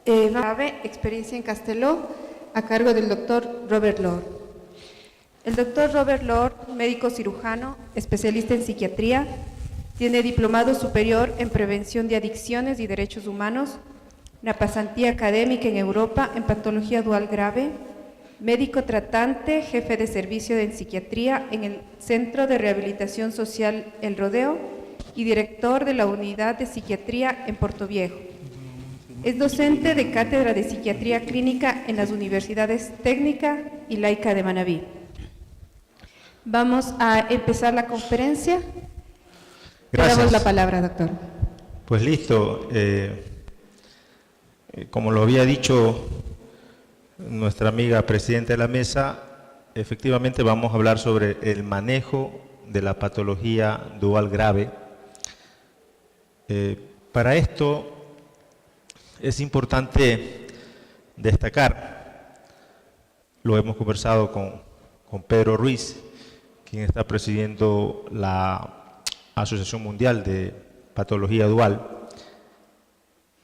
Experiencia en Castelló, a cargo del doctor Robert Lord. El doctor Robert Lord, médico cirujano, especialista en psiquiatría, tiene diplomado superior en prevención de adicciones y derechos humanos, una pasantía académica en Europa en patología dual grave, médico tratante, jefe de servicio en psiquiatría en el Centro de Rehabilitación Social El Rodeo y director de la Unidad de Psiquiatría en Portoviejo. Es docente de Cátedra de Psiquiatría Clínica en las Universidades Técnica y Laica de Manabí. Vamos a empezar la conferencia. Gracias. Le damos la palabra, doctor. Pues listo. Como lo había dicho nuestra amiga presidenta de la mesa, efectivamente vamos a hablar sobre el manejo de la patología dual grave. Para esto es importante destacar, lo hemos conversado con Pedro Ruiz, quien está presidiendo la Asociación Mundial de Patología Dual,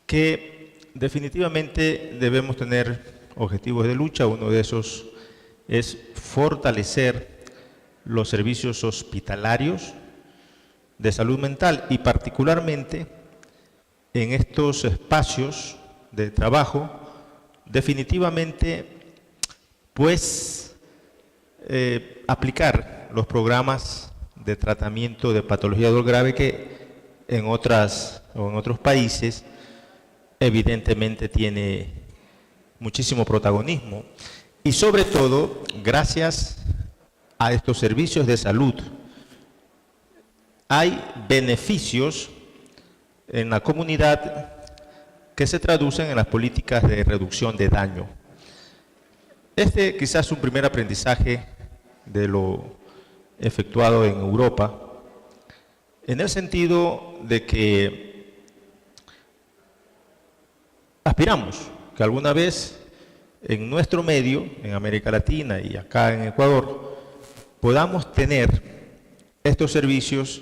que definitivamente debemos tener objetivos de lucha. Uno de esos es fortalecer los servicios hospitalarios de salud mental y particularmente en estos espacios de trabajo, definitivamente pues aplicar los programas de tratamiento de patología dual grave que en otros países evidentemente tiene muchísimo protagonismo, y sobre todo gracias a estos servicios de salud hay beneficios en la comunidad que se traducen en las políticas de reducción de daño. Este quizás es un primer aprendizaje de lo efectuado en Europa, en el sentido de que aspiramos que alguna vez en nuestro medio, en América Latina y acá en Ecuador, podamos tener estos servicios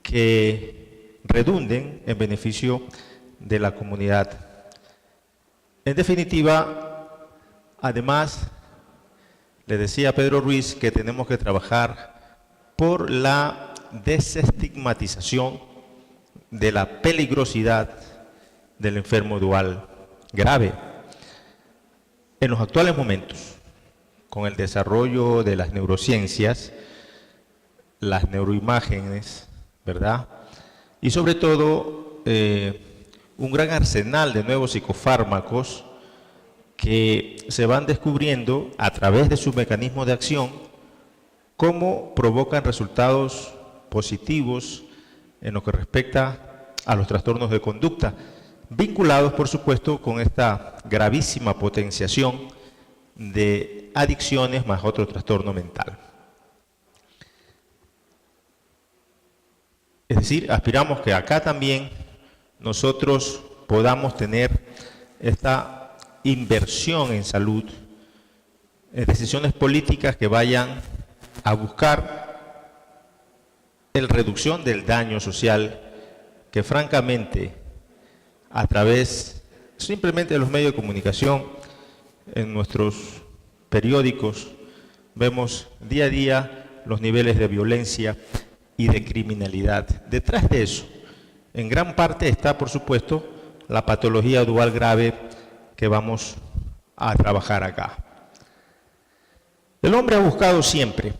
que redunden en beneficio de la comunidad. En definitiva, además, le decía a Pedro Ruiz que tenemos que trabajar por la desestigmatización de la peligrosidad del enfermo dual grave. En los actuales momentos, con el desarrollo de las neurociencias, las neuroimágenes, ¿verdad?, y sobre todo un gran arsenal de nuevos psicofármacos que se van descubriendo a través de su mecanismo de acción, cómo provocan resultados positivos en lo que respecta a los trastornos de conducta, vinculados por supuesto con esta gravísima potenciación de adicciones más otro trastorno mental. Es decir, aspiramos que acá también nosotros podamos tener esta inversión en salud, en decisiones políticas que vayan a buscar la reducción del daño social que francamente a través simplemente de los medios de comunicación, en nuestros periódicos, vemos día a día los niveles de violencia y de criminalidad. Detrás de eso, en gran parte está, por supuesto, la patología dual grave que vamos a trabajar acá. El hombre ha buscado siempre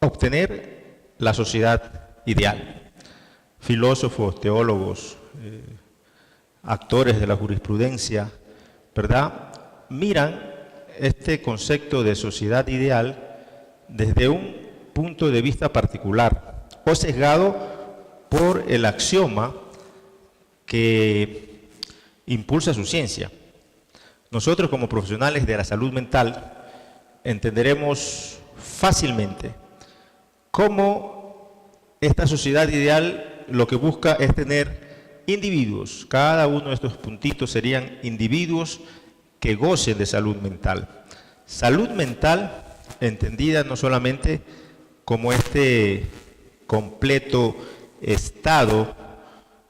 obtener la sociedad ideal. Filósofos, teólogos, actores de la jurisprudencia, ¿verdad?, miran este concepto de sociedad ideal desde un punto de vista particular o sesgado por el axioma que impulsa su ciencia. Nosotros como profesionales de la salud mental entenderemos fácilmente cómo esta sociedad ideal lo que busca es tener individuos, cada uno de estos puntitos serían individuos que gocen de salud mental. Salud mental entendida no solamente como este completo estado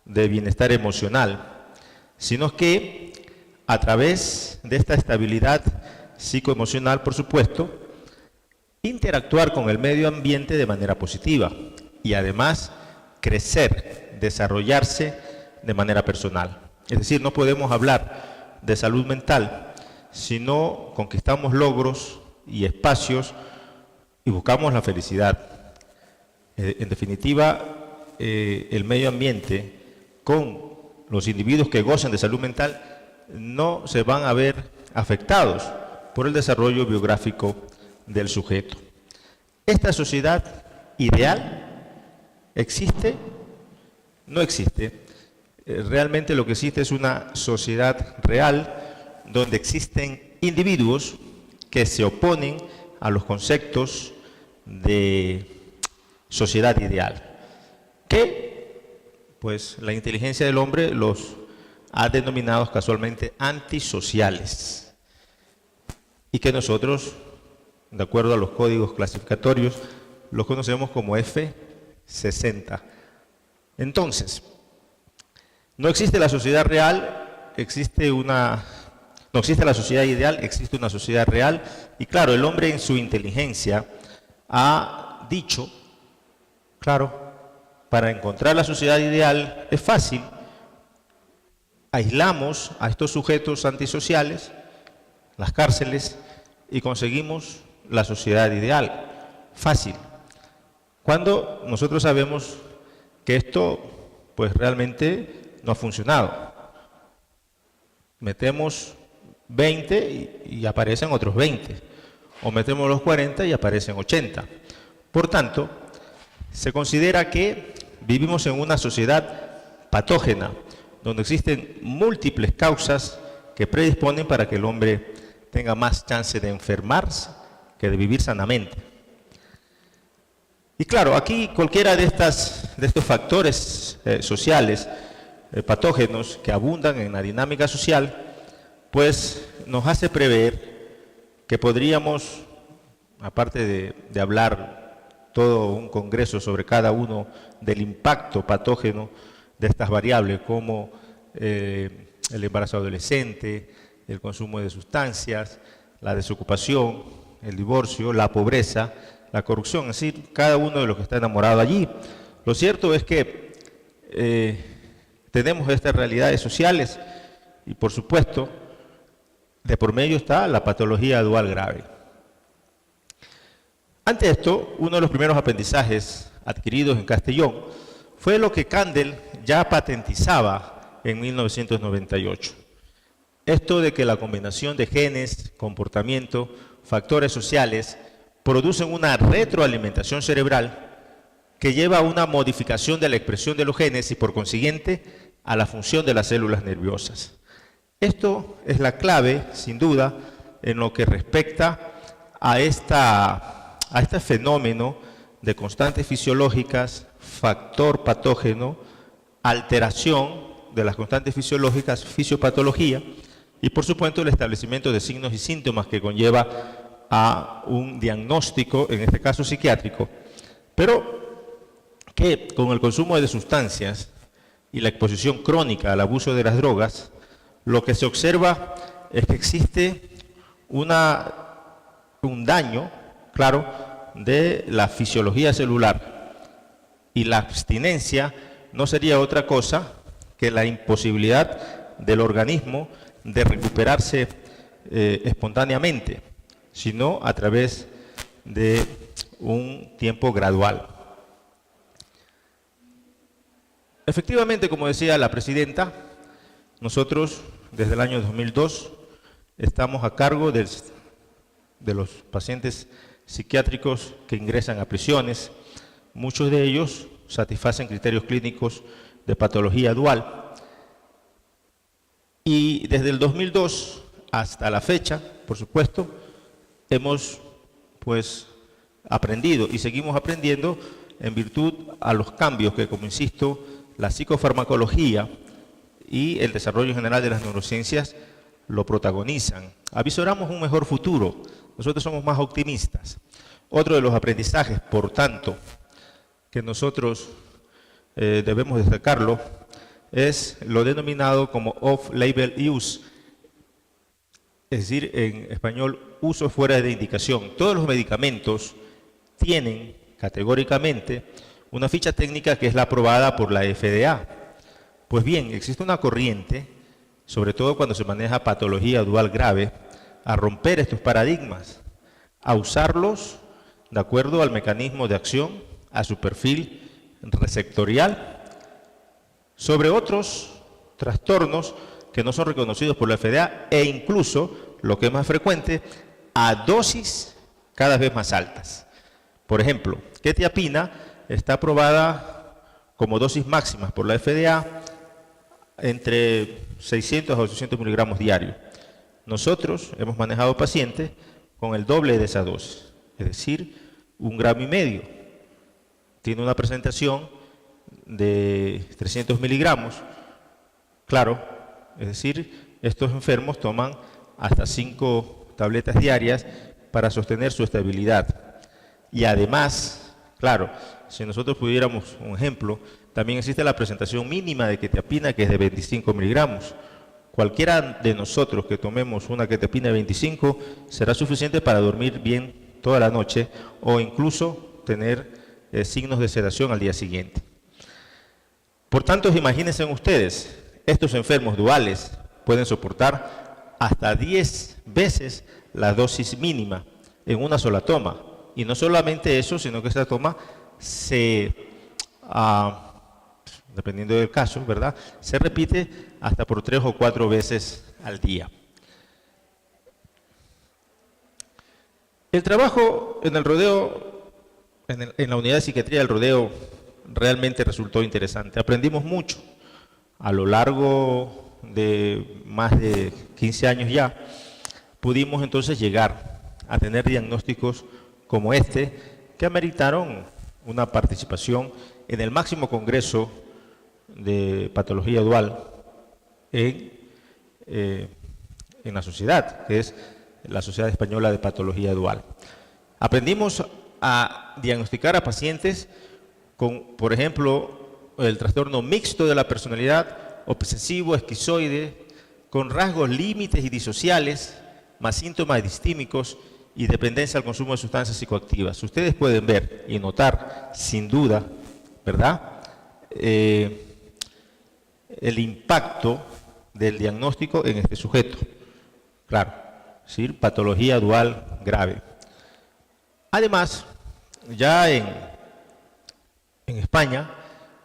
de bienestar emocional, sino que a través de esta estabilidad psicoemocional, por supuesto, interactuar con el medio ambiente de manera positiva y además crecer, desarrollarse de manera personal. Es decir, no podemos hablar de salud mental si no conquistamos logros y espacios y buscamos la felicidad. En definitiva, el medio ambiente con los individuos que gozan de salud mental no se van a ver afectados por el desarrollo biográfico del sujeto. ¿Esta sociedad ideal existe? No existe. Realmente lo que existe es una sociedad real donde existen individuos que se oponen a los conceptos de sociedad ideal, que pues la inteligencia del hombre los ha denominado casualmente antisociales, y que nosotros, de acuerdo a los códigos clasificatorios, los conocemos como F60. Entonces, no existe la sociedad real, no existe la sociedad ideal, existe una sociedad real, y claro, el hombre en su inteligencia ha dicho, claro, para encontrar la sociedad ideal es fácil, aislamos a estos sujetos antisociales, las cárceles, y conseguimos la sociedad ideal. Fácil. Cuando nosotros sabemos que esto, pues realmente no ha funcionado. Metemos 20 y aparecen otros 20. O metemos los 40 y aparecen 80. Por tanto, se considera que vivimos en una sociedad patógena, donde existen múltiples causas que predisponen para que el hombre tenga más chance de enfermarse que de vivir sanamente. Y claro, aquí cualquiera de estos factores sociales, patógenos que abundan en la dinámica social, pues nos hace prever que podríamos, aparte de hablar todo un congreso sobre cada uno del impacto patógeno de estas variables, como el embarazo adolescente, el consumo de sustancias, la desocupación, el divorcio, la pobreza, la corrupción, es decir, cada uno de los que está enamorado allí. Lo cierto es que tenemos estas realidades sociales y, por supuesto, de por medio está la patología dual grave. Ante esto, uno de los primeros aprendizajes adquiridos en Castellón fue lo que Kandel ya patentizaba en 1998. Esto de que la combinación de genes, comportamiento, factores sociales producen una retroalimentación cerebral que lleva a una modificación de la expresión de los genes y por consiguiente a la función de las células nerviosas. Esto es la clave, sin duda, en lo que respecta a este fenómeno de constantes fisiológicas, factor patógeno, alteración de las constantes fisiológicas, fisiopatología, y por supuesto el establecimiento de signos y síntomas que conlleva a un diagnóstico, en este caso psiquiátrico, pero que con el consumo de sustancias y la exposición crónica al abuso de las drogas, lo que se observa es que existe un daño, claro, de la fisiología celular, y la abstinencia no sería otra cosa que la imposibilidad del organismo de recuperarse espontáneamente, sino a través de un tiempo gradual. Efectivamente, como decía la presidenta, nosotros desde el año 2002 estamos a cargo de los pacientes psiquiátricos que ingresan a prisiones. Muchos de ellos satisfacen criterios clínicos de patología dual. Y desde el 2002 hasta la fecha, por supuesto, hemos pues aprendido y seguimos aprendiendo en virtud a los cambios que, como insisto, la psicofarmacología y el desarrollo general de las neurociencias lo protagonizan. Avisoramos un mejor futuro, nosotros somos más optimistas. Otro de los aprendizajes, por tanto, que nosotros debemos destacarlo, es lo denominado como off-label use, es decir, en español, uso fuera de indicación. Todos los medicamentos tienen categóricamente una ficha técnica que es la aprobada por la FDA. Pues bien, existe una corriente, sobre todo cuando se maneja patología dual grave, a romper estos paradigmas, a usarlos de acuerdo al mecanismo de acción, a su perfil receptorial, sobre otros trastornos que no son reconocidos por la FDA e incluso, lo que es más frecuente, a dosis cada vez más altas. Por ejemplo, quetiapina está aprobada como dosis máximas por la FDA entre 600 a 800 miligramos diarios. Nosotros hemos manejado pacientes con el doble de esa dosis, es decir, 1,5 gramos. Tiene una presentación de 300 miligramos. Claro, es decir, estos enfermos toman hasta 5 tabletas diarias para sostener su estabilidad. Y además, claro, si nosotros pudiéramos un ejemplo, también existe la presentación mínima de quetiapina, que es de 25 miligramos. Cualquiera de nosotros que tomemos una quetiapina de 25 será suficiente para dormir bien toda la noche o incluso tener signos de sedación al día siguiente. Por tanto, imagínense ustedes, estos enfermos duales pueden soportar hasta 10 veces la dosis mínima en una sola toma. Y no solamente eso, sino que esta toma se, dependiendo del caso, ¿verdad?, se repite hasta por 3 o 4 veces al día. El trabajo en el rodeo, en la unidad de psiquiatría del rodeo, realmente resultó interesante. Aprendimos mucho. A lo largo de más de 15 años ya, pudimos entonces llegar a tener diagnósticos como este, que ameritaron una participación en el máximo congreso de patología dual en la sociedad, que es la Sociedad Española de Patología Dual. Aprendimos a diagnosticar a pacientes con, por ejemplo, el trastorno mixto de la personalidad, obsesivo, esquizoide, con rasgos límites y disociales, más síntomas distímicos y dependencia al consumo de sustancias psicoactivas. Ustedes pueden ver y notar, sin duda, ¿verdad?, el impacto del diagnóstico en este sujeto. Claro, es decir, patología dual grave. Además, ya en España,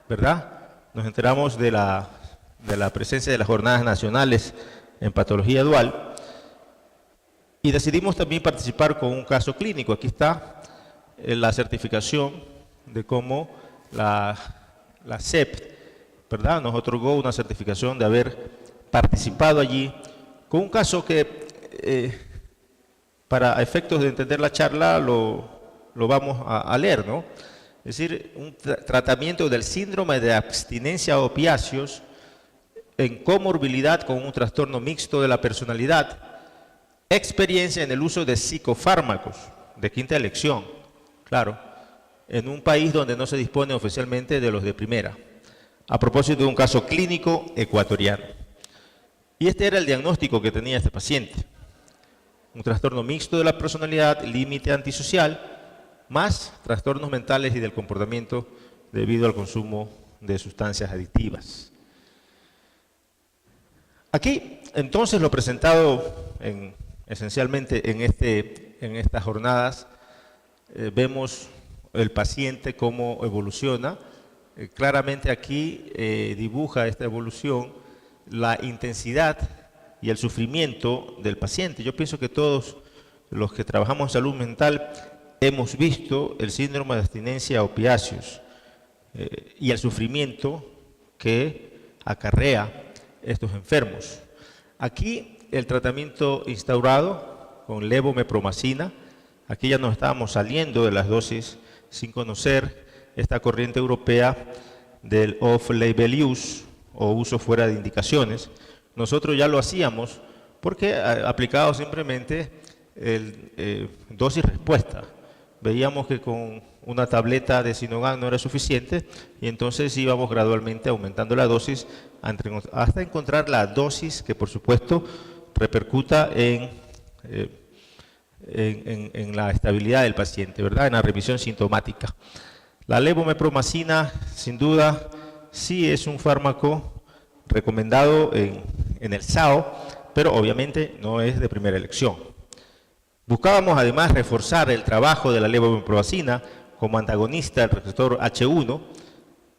¿verdad?, nos enteramos de la presencia de las jornadas nacionales en patología dual y decidimos también participar con un caso clínico. Aquí está la certificación de cómo la CEP, ¿verdad?, nos otorgó una certificación de haber participado allí con un caso que, para efectos de entender la charla, lo vamos a leer, ¿no? Es decir, un tratamiento del síndrome de abstinencia a opiáceos en comorbilidad con un trastorno mixto de la personalidad, experiencia en el uso de psicofármacos de quinta elección, claro, en un país donde no se dispone oficialmente de los de primera, a propósito de un caso clínico ecuatoriano. Y este era el diagnóstico que tenía este paciente: un trastorno mixto de la personalidad, límite antisocial, más trastornos mentales y del comportamiento debido al consumo de sustancias adictivas. Aquí, entonces, lo presentado esencialmente en estas jornadas, vemos el paciente cómo evoluciona. Claramente aquí dibuja esta evolución la intensidad y el sufrimiento del paciente. Yo pienso que todos los que trabajamos en salud mental hemos visto el síndrome de abstinencia a opiáceos y el sufrimiento que acarrea estos enfermos. Aquí el tratamiento instaurado con levomepromacina, aquí ya nos estábamos saliendo de las dosis sin conocer esta corriente europea del off-label use o uso fuera de indicaciones. Nosotros ya lo hacíamos porque aplicado simplemente el dosis-respuesta. Veíamos que con una tableta de Sinogan no era suficiente y entonces íbamos gradualmente aumentando la dosis hasta encontrar la dosis que, por supuesto, repercuta en la estabilidad del paciente, ¿verdad? En la remisión sintomática. La levomepromacina, sin duda, sí es un fármaco recomendado en el SAO, pero obviamente no es de primera elección. Buscábamos además reforzar el trabajo de la levomepromacina como antagonista del receptor H1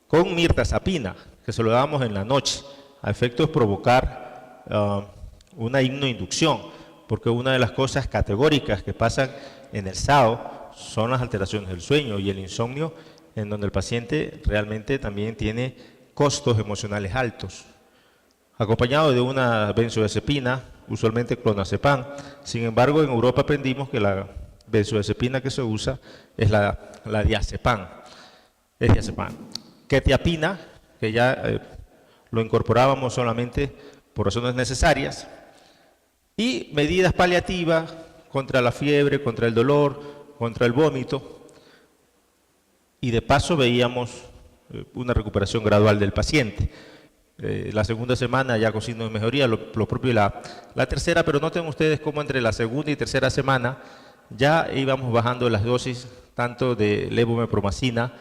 con mirtazapina, que se lo damos en la noche, a efectos de provocar una hipnoinducción, porque una de las cosas categóricas que pasan en el SAO son las alteraciones del sueño y el insomnio, en donde el paciente realmente también tiene costos emocionales altos. Acompañado de una benzodiazepina, usualmente clonazepam. Sin embargo, en Europa aprendimos que la benzodiazepina que se usa es la diazepam. Es diazepam. Quetiapina, que ya lo incorporábamos solamente por razones necesarias. Y medidas paliativas contra la fiebre, contra el dolor, contra el vómito. Y de paso veíamos una recuperación gradual del paciente. La segunda semana ya con signos de mejoría, lo propio y la tercera, pero noten ustedes cómo entre la segunda y tercera semana ya íbamos bajando las dosis tanto de levomepromacina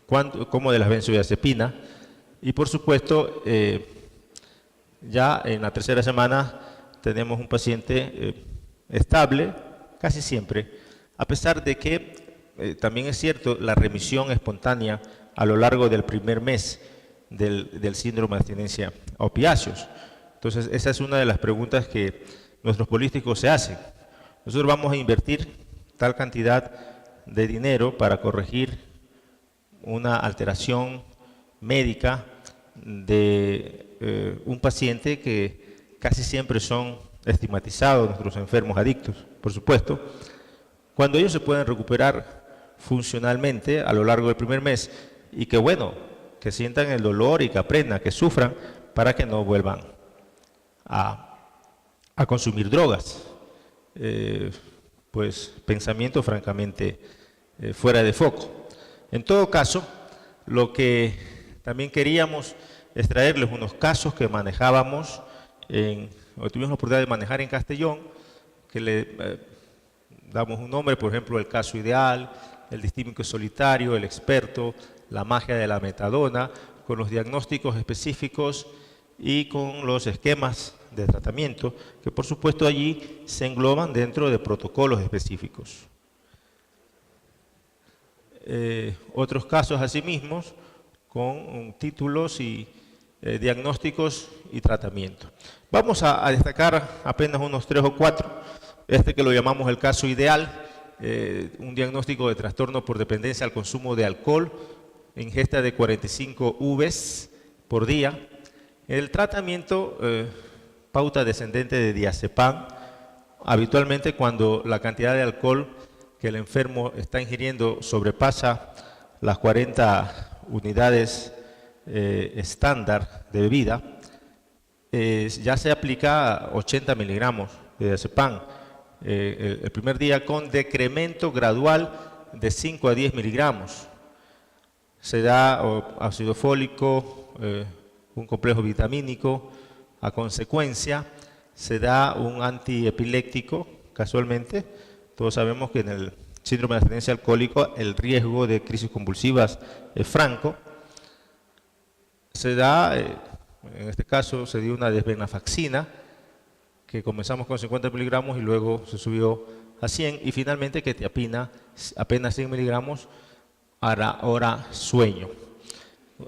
como de las benzodiazepinas, y por supuesto ya en la tercera semana tenemos un paciente estable casi siempre, a pesar de que también es cierto la remisión espontánea a lo largo del primer mes del síndrome de abstinencia a opiáceos. Entonces, esa es una de las preguntas que nuestros políticos se hacen. Nosotros vamos a invertir tal cantidad de dinero para corregir una alteración médica de un paciente que casi siempre son estigmatizados, nuestros enfermos adictos, por supuesto, cuando ellos se pueden recuperar funcionalmente a lo largo del primer mes y que, bueno, que sientan el dolor y que aprendan, que sufran para que no vuelvan a consumir drogas. Pues pensamiento francamente fuera de foco. En todo caso, lo que también queríamos es traerles unos casos que manejábamos, o tuvimos la oportunidad de manejar en Castellón, que le damos un nombre, por ejemplo, el caso ideal, el distímico solitario, el experto, la magia de la metadona, con los diagnósticos específicos y con los esquemas de tratamiento, que por supuesto allí se engloban dentro de protocolos específicos. Otros casos asimismo con títulos y diagnósticos y tratamiento. Vamos a destacar apenas unos 3 o 4, este que lo llamamos el caso ideal, un diagnóstico de trastorno por dependencia al consumo de alcohol, ingesta de 45 Vs por día. El tratamiento, pauta descendente de diazepam, habitualmente cuando la cantidad de alcohol que el enfermo está ingiriendo sobrepasa las 40 unidades estándar de bebida, ya se aplica 80 miligramos de diazepam el primer día con decremento gradual de 5 a 10 miligramos. Se da ácido fólico, un complejo vitamínico, a consecuencia se da un antiepiléptico, casualmente. Todos sabemos que en el síndrome de abstinencia alcohólica el riesgo de crisis convulsivas es franco. Se da, en este caso se dio una desvenlafaxina, que comenzamos con 50 miligramos y luego se subió a 100, y finalmente quetiapina, apenas 100 miligramos, hora sueño.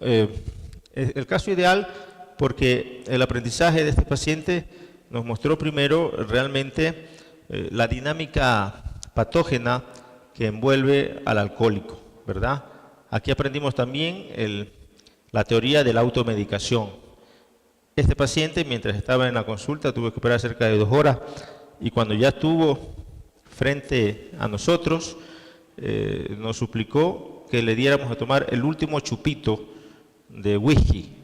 El caso ideal porque el aprendizaje de este paciente nos mostró primero realmente la dinámica patógena que envuelve al alcohólico, ¿verdad? Aquí aprendimos también la teoría de la automedicación. Este paciente, mientras estaba en la consulta, tuvo que esperar cerca de 2 horas, y cuando ya estuvo frente a nosotros, nos suplicó que le diéramos a tomar el último chupito de whisky,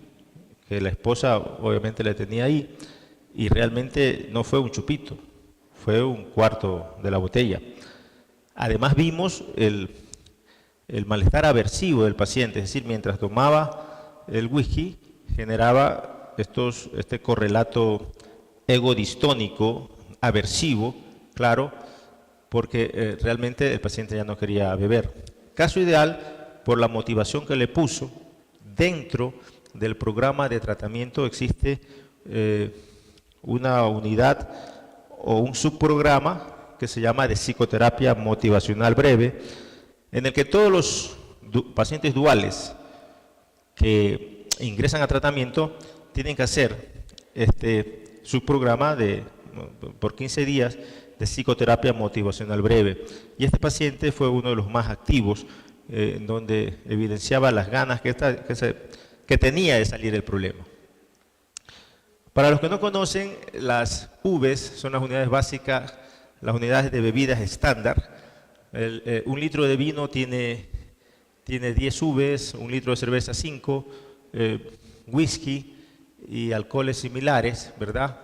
que la esposa obviamente le tenía ahí, y realmente no fue un chupito, fue un cuarto de la botella. Además vimos el malestar aversivo del paciente, es decir, mientras tomaba el whisky, generaba este correlato ego-distónico, aversivo, claro, porque realmente el paciente ya no quería beber. Caso ideal, por la motivación que le puso, dentro del programa de tratamiento existe una unidad o un subprograma que se llama de psicoterapia motivacional breve, en el que todos los pacientes duales que ingresan a tratamiento tienen que hacer este subprograma por 15 días de psicoterapia motivacional breve. Y este paciente fue uno de los más activos, en donde evidenciaba las ganas que tenía de salir del problema. Para los que no conocen, las Vs son las unidades básicas, las unidades de bebidas estándar. Un litro de vino tiene 10 Vs, un litro de cerveza 5, whisky y alcoholes similares, ¿verdad?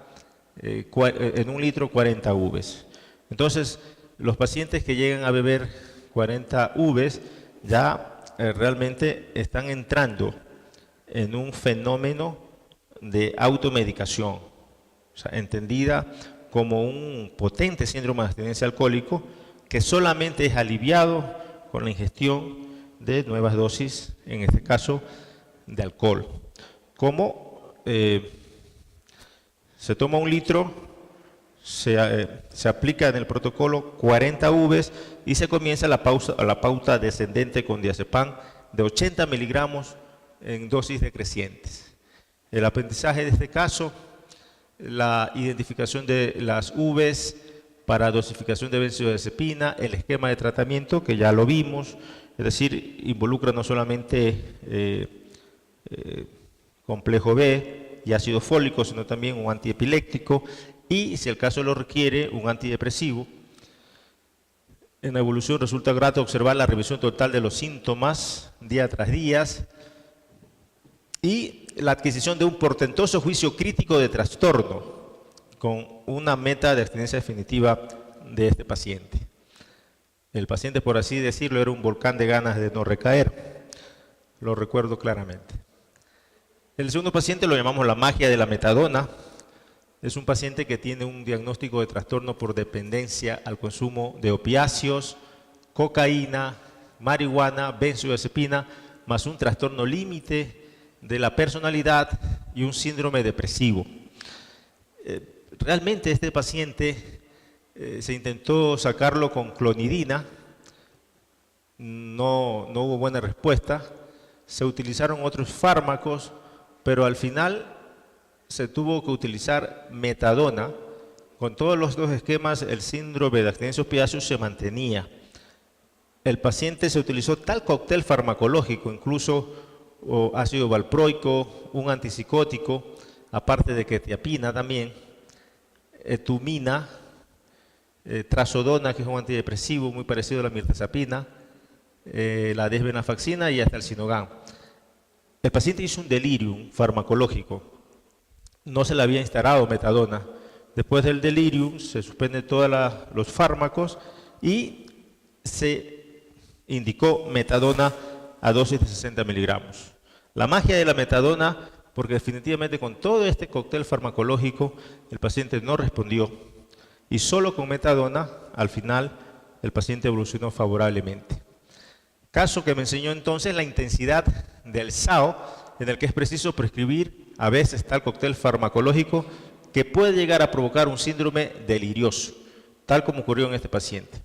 En un litro 40 Vs. Entonces, los pacientes que llegan a beber 40 Vs ya realmente están entrando en un fenómeno de automedicación, o sea, entendida como un potente síndrome de abstinencia alcohólico que solamente es aliviado con la ingestión de nuevas dosis, en este caso de alcohol. Como se toma un litro, se aplica en el protocolo 40 Vs y se comienza la pauta descendente con diazepam de 80 miligramos en dosis decrecientes. El aprendizaje de este caso, la identificación de las Vs para dosificación de benzodiazepina, el esquema de tratamiento que ya lo vimos, es decir, involucra no solamente complejo B y ácido fólico, sino también un antiepiléptico y, si el caso lo requiere, un antidepresivo. En la evolución resulta grato observar la revisión total de los síntomas día tras día y la adquisición de un portentoso juicio crítico de trastorno con una meta de abstinencia definitiva de este paciente. El paciente, por así decirlo, era un volcán de ganas de no recaer. Lo recuerdo claramente. El segundo paciente lo llamamos la magia de la metadona. Es un paciente que tiene un diagnóstico de trastorno por dependencia al consumo de opiáceos, cocaína, marihuana, benzodiazepina, más un trastorno límite de la personalidad y un síndrome depresivo. Realmente este paciente se intentó sacarlo con clonidina, no hubo buena respuesta, se utilizaron otros fármacos, pero al final se tuvo que utilizar metadona. Con todos los dos esquemas el síndrome de abstinencia opiáceo se mantenía. El paciente se utilizó tal cóctel farmacológico, incluso ácido valproico, un antipsicótico, aparte de quetiapina también, etumina, trazodona, que es un antidepresivo muy parecido a la mirtazapina, la desvenlafaxina y hasta el Sinogan. El paciente hizo un delirium farmacológico, no se le había instalado metadona. Después del delirium se suspenden todos los fármacos y se indicó metadona a dosis de 60 miligramos. La magia de la metadona, porque definitivamente con todo este cóctel farmacológico el paciente no respondió y solo con metadona al final el paciente evolucionó favorablemente. Caso que me enseñó entonces la intensidad del SAO, en el que es preciso prescribir a veces tal cóctel farmacológico que puede llegar a provocar un síndrome delirioso, tal como ocurrió en este paciente.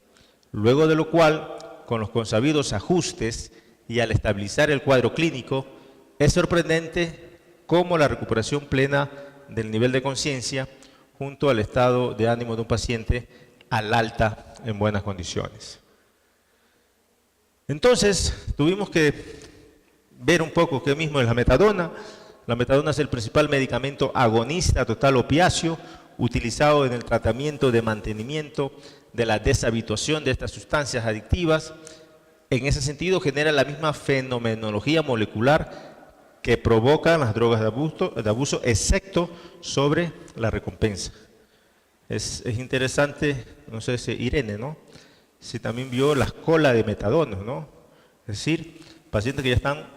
Luego de lo cual, con los consabidos ajustes y al estabilizar el cuadro clínico, es sorprendente cómo la recuperación plena del nivel de conciencia junto al estado de ánimo de un paciente al alta en buenas condiciones. Entonces, tuvimos que ver un poco qué mismo es la metadona. La metadona es el principal medicamento agonista total opiáceo utilizado en el tratamiento de mantenimiento de la deshabituación de estas sustancias adictivas. En ese sentido, genera la misma fenomenología molecular que provocan las drogas de abuso, excepto sobre la recompensa. Es interesante, no sé si Irene, ¿no? Si también vio la cola de metadona, ¿no? Es decir, pacientes que ya están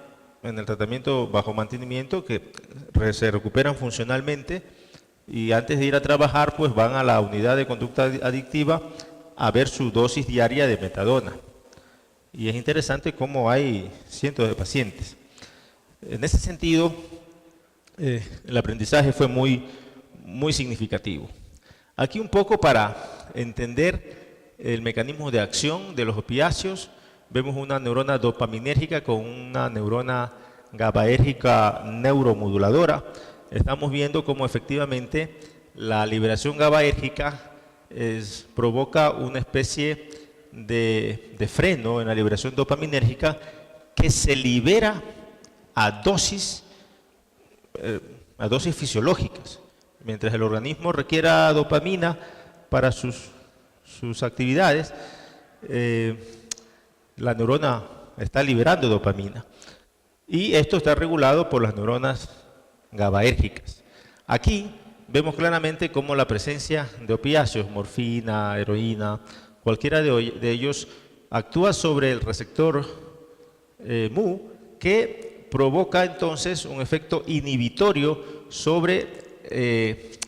en el tratamiento bajo mantenimiento que se recuperan funcionalmente y antes de ir a trabajar pues van a la unidad de conducta adictiva a ver su dosis diaria de metadona. Y es interesante cómo hay cientos de pacientes. En ese sentido, el aprendizaje fue muy significativo. Aquí un poco para entender el mecanismo de acción de los opiáceos, vemos una neurona dopaminérgica con una neurona GABAérgica neuromoduladora. Estamos viendo cómo efectivamente la liberación GABAérgica provoca una especie de freno en la liberación dopaminérgica que se libera a dosis fisiológicas. Mientras el organismo requiera dopamina para sus actividades, la neurona está liberando dopamina. Y esto está regulado por las neuronas GABAérgicas. Aquí vemos claramente cómo la presencia de opiáceos, morfina, heroína, cualquiera de ellos actúa sobre el receptor mu, que provoca entonces un efecto inhibitorio sobre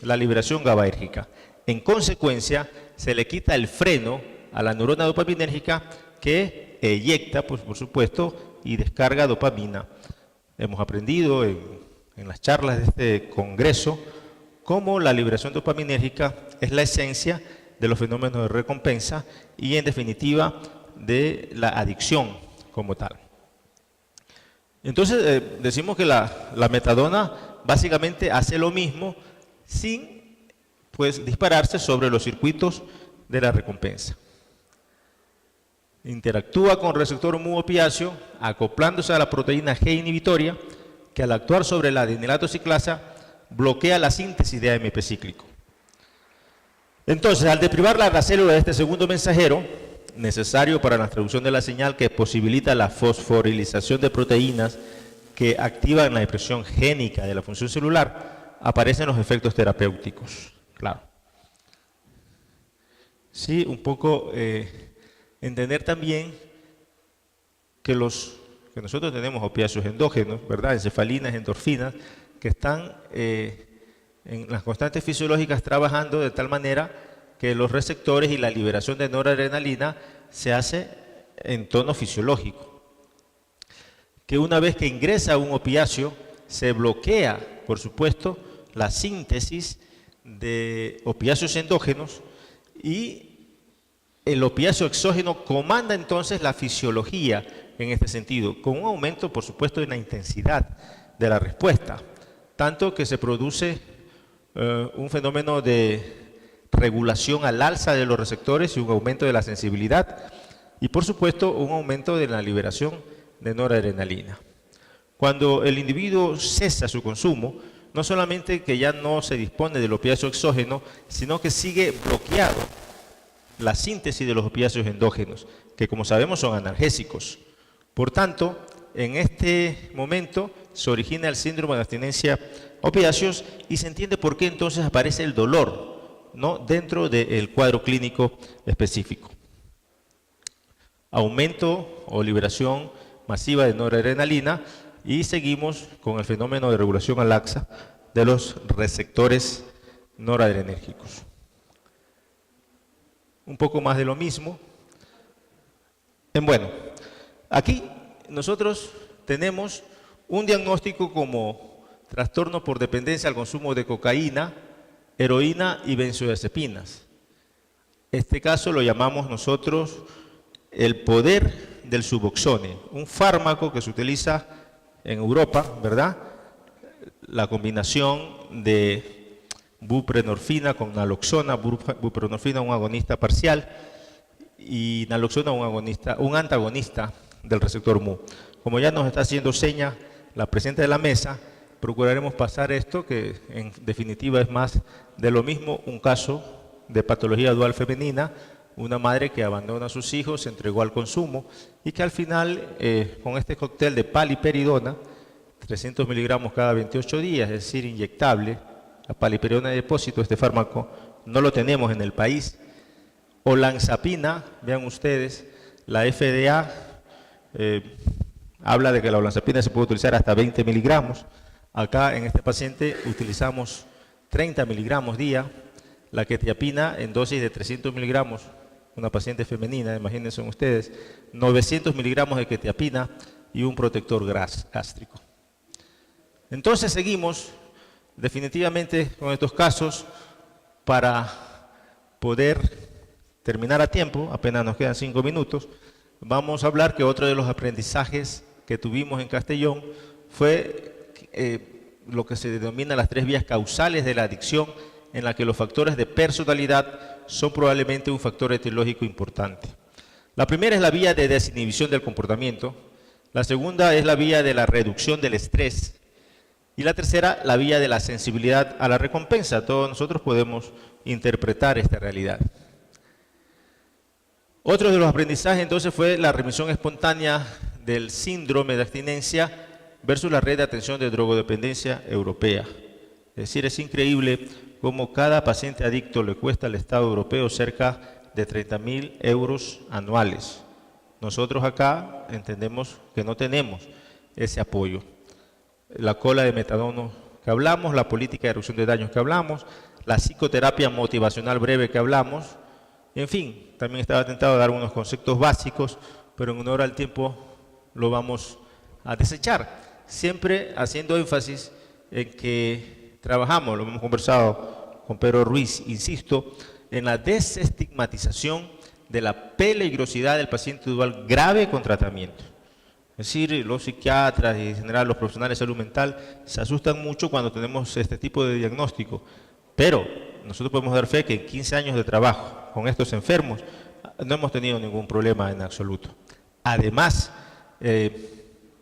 la liberación GABAérgica. En consecuencia, se le quita el freno a la neurona dopaminérgica que eyecta, pues, por supuesto, y descarga dopamina. Hemos aprendido en las charlas de este congreso cómo la liberación dopaminérgica es la esencia de los fenómenos de recompensa y, en definitiva, de la adicción como tal. Entonces, decimos que la metadona básicamente hace lo mismo sin, pues, dispararse sobre los circuitos de la recompensa. Interactúa con el receptor mu opiáceo, acoplándose a la proteína G inhibitoria, que al actuar sobre la adenilato ciclasa bloquea la síntesis de AMP cíclico. Entonces, al deprivar la célula de este segundo mensajero, necesario para la transducción de la señal que posibilita la fosforilización de proteínas que activan la expresión génica de la función celular, aparecen los efectos terapéuticos. Claro. Sí, un poco entender también que nosotros tenemos opiáceos endógenos, ¿verdad? Encefalinas, endorfinas, que están en las constantes fisiológicas trabajando de tal manera que los receptores y la liberación de noradrenalina se hace en tono fisiológico. Que una vez que ingresa un opiáceo, se bloquea, por supuesto, la síntesis de opiáceos endógenos y el opiáceo exógeno comanda entonces la fisiología en este sentido, con un aumento, por supuesto, de la intensidad de la respuesta, tanto que se produce un fenómeno de regulación al alza de los receptores y un aumento de la sensibilidad y, por supuesto, un aumento de la liberación de noradrenalina. Cuando el individuo cesa su consumo, no solamente que ya no se dispone del opiáceo exógeno, sino que sigue bloqueado la síntesis de los opiáceos endógenos, que como sabemos son analgésicos. Por tanto, en este momento se origina el síndrome de abstinencia a opiáceos y se entiende por qué entonces aparece el dolor, ¿no?, dentro del cuadro clínico específico. Aumento o liberación masiva de noradrenalina y seguimos con el fenómeno de regulación al alza de los receptores noradrenérgicos. Un poco más de lo mismo. Bueno, aquí nosotros tenemos un diagnóstico como trastorno por dependencia al consumo de cocaína, heroína y benzodiazepinas. Este caso lo llamamos nosotros el poder del Suboxone, un fármaco que se utiliza en Europa, ¿verdad? La combinación de buprenorfina con naloxona, buprenorfina un agonista parcial y naloxona un antagonista del receptor mu. Como ya nos está haciendo seña la presidenta de la mesa, procuraremos pasar esto, que en definitiva es más de lo mismo, un caso de patología dual femenina, una madre que abandona a sus hijos, se entregó al consumo y que al final, con este cóctel de paliperidona, 300 miligramos cada 28 días, es decir, inyectable, la paliperidona de depósito, este fármaco no lo tenemos en el país. Olanzapina, vean ustedes, la FDA habla de que la olanzapina se puede utilizar hasta 20 miligramos. Acá en este paciente utilizamos 30 miligramos día, la quetiapina en dosis de 300 miligramos, una paciente femenina, imagínense ustedes, 900 miligramos de quetiapina y un protector gástrico. Entonces seguimos definitivamente con estos casos para poder terminar a tiempo, apenas nos quedan 5 minutos. Vamos a hablar que otro de los aprendizajes que tuvimos en Castellón fue lo que se denomina las 3 vías causales de la adicción, en la que los factores de personalidad son probablemente un factor etiológico importante. La primera es la vía de desinhibición del comportamiento, la segunda es la vía de la reducción del estrés y la tercera, la vía de la sensibilidad a la recompensa. Todos nosotros podemos interpretar esta realidad. Otro de los aprendizajes entonces fue la remisión espontánea del síndrome de abstinencia versus la red de atención de drogodependencia europea. Es decir, es increíble cómo cada paciente adicto le cuesta al Estado europeo cerca de 30.000 euros anuales. Nosotros acá entendemos que no tenemos ese apoyo. La cola de metadono que hablamos, la política de reducción de daños que hablamos, la psicoterapia motivacional breve que hablamos, en fin, también estaba tentado a dar unos conceptos básicos, pero en honor al tiempo lo vamos a desechar, siempre haciendo énfasis en que trabajamos, lo hemos conversado con Pedro Ruiz, insisto, en la desestigmatización de la peligrosidad del paciente dual grave con tratamiento. Es decir, los psiquiatras y en general los profesionales de salud mental se asustan mucho cuando tenemos este tipo de diagnóstico, pero nosotros podemos dar fe que en 15 años de trabajo con estos enfermos no hemos tenido ningún problema en absoluto. Además,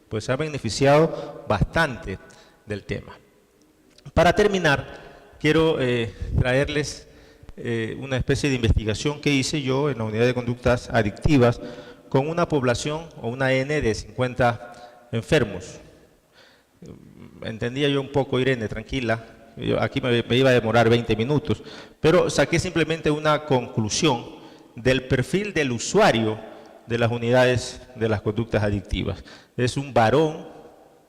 pues se ha beneficiado bastante del tema. Para terminar, quiero traerles una especie de investigación que hice yo en la unidad de conductas adictivas con una población o una N de 50 enfermos. Entendía yo un poco, Irene, tranquila, aquí me iba a demorar 20 minutos, pero saqué simplemente una conclusión del perfil del usuario de las unidades de las conductas adictivas. Es un varón,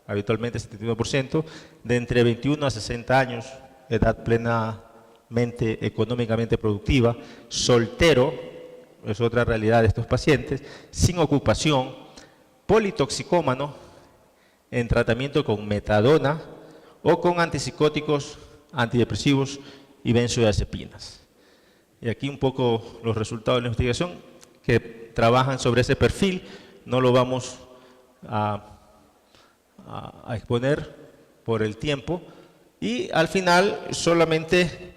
habitualmente 71%, de entre 21 a 60 años, edad plenamente económicamente productiva, soltero, es otra realidad de estos pacientes, sin ocupación, politoxicómano, en tratamiento con metadona o con antipsicóticos, antidepresivos y benzodiazepinas. Y aquí un poco los resultados de la investigación que trabajan sobre ese perfil, no lo vamos a exponer por el tiempo, y al final solamente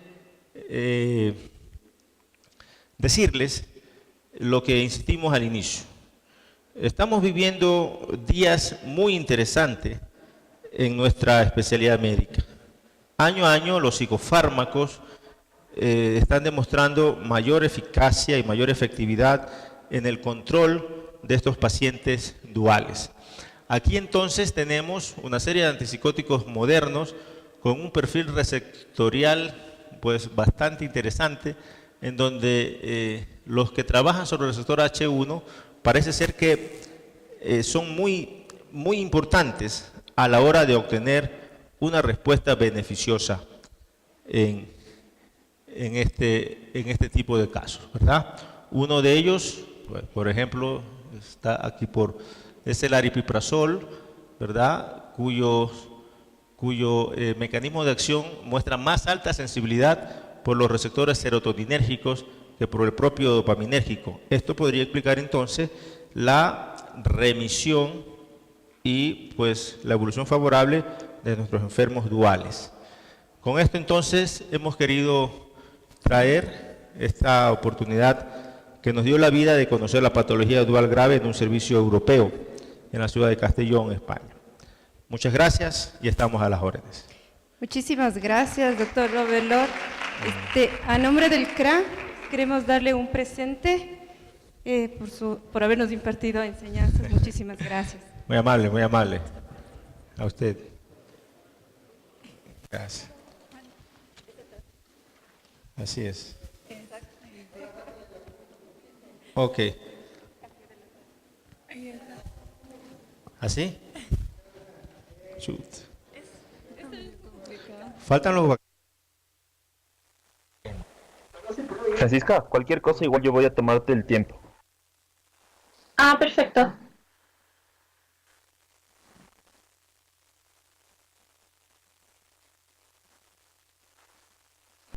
decirles lo que insistimos al inicio. Estamos viviendo días muy interesantes en nuestra especialidad médica. Año a año los psicofármacos están demostrando mayor eficacia y mayor efectividad en el control de estos pacientes duales. Aquí entonces tenemos una serie de antipsicóticos modernos con un perfil receptorial pues bastante interesante, en donde los que trabajan sobre el receptor H1 parece ser que son muy importantes a la hora de obtener una respuesta beneficiosa en este tipo de casos, ¿verdad? Uno de ellos, pues, por ejemplo, está aquí es el aripiprazol, ¿verdad? Cuyo mecanismo de acción muestra más alta sensibilidad por los receptores serotoninérgicos que por el propio dopaminérgico. Esto podría explicar entonces la remisión y pues la evolución favorable de nuestros enfermos duales. Con esto entonces hemos querido traer esta oportunidad que nos dio la vida de conocer la patología dual grave en un servicio europeo en la ciudad de Castellón, España. Muchas gracias y estamos a las órdenes. Muchísimas gracias, doctor Robert Lord. A nombre del CRA queremos darle un presente por habernos impartido enseñanzas. Muchísimas gracias. Muy amable, muy amable. A usted. Gracias. Así es. Ok. ¿Así? Shoot. Faltan los Francisca, cualquier cosa igual yo voy a tomarte el tiempo. Ah, perfecto.